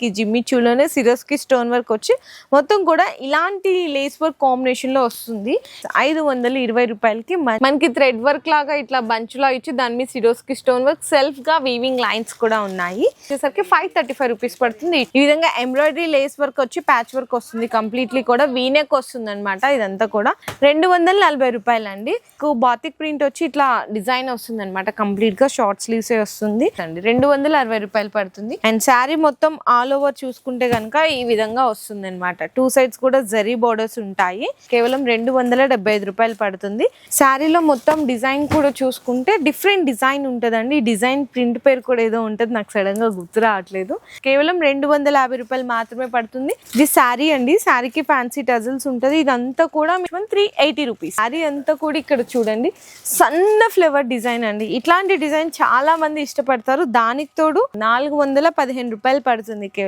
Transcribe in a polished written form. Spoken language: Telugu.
కి జిమ్మి చూలోనే సిరోస్కి స్టోన్ వర్క్ వచ్చి మొత్తం కూడా ఇలాంటి లేస్ వర్క్ కాంబినేషన్ లో వస్తుంది. 520 రూపాయలకి మనకి థ్రెడ్ వర్క్ లాగా ఇట్లా బంచ్ లా ఇచ్చి దాని మీద సిరోస్కి స్టోన్ వర్క్ సెల్ఫ్ గా వీవింగ్ లైన్స్ కూడా ఉన్నాయి. వచ్చేసరికి 535 రూపీస్ పడుతుంది. ఈ విధంగా ఎంబ్రాయిడరీ లేస్ వర్క్ వచ్చి ప్యాచ్ వర్క్ వస్తుంది. కంప్లీట్లీ కూడా వీనెక్ వస్తుంది అనమాట. ఇదంతా కూడా 240 రూపాయలు అండి. బాతిక్ ప్రింట్ వచ్చి ఇట్లా డిజైన్ వస్తుంది అనమాట. కంప్లీట్ గా షార్ట్ స్లీవ్స్ వస్తుంది అండి. 260 రూపాయలు పడుతుంది. అండ్ శారీ మొత్తం ఆల్ ఓవర్ చూసుకుంటే కనుక ఈ విధంగా వస్తుంది అనమాట. 2 సైడ్స్ కూడా జరీ బోర్డర్స్ ఉంటాయి. కేవలం 275 రూపాయలు పడుతుంది. శారీలో మొత్తం డిజైన్ కూడా చూసుకుంటే డిఫరెంట్ డిజైన్ ఉంటదండి. ఈ డిజైన్ ప్రింట్ పేరు కూడా ఏదో ఉంటది, నాకు సడన్ గా గుర్తు రావట్లేదు. కేవలం 250 రూపాయలు మాత్రమే పడుతుంది. ఇది శారీ అండి. శారీకి ఫ్యాన్సీ టజల్స్ ఉంటది. ఇదంతా కూడా 380 రూపీస్. శారీ అంతా కూడా ఇక్కడ చూడండి సన్న ఫ్లవర్ డిజైన్ అండి. ఇట్లాంటి డిజైన్ చాలా మంది ఇష్టపడతారు. దానికి తోడు 415 రూపాయలు పడుతుంది.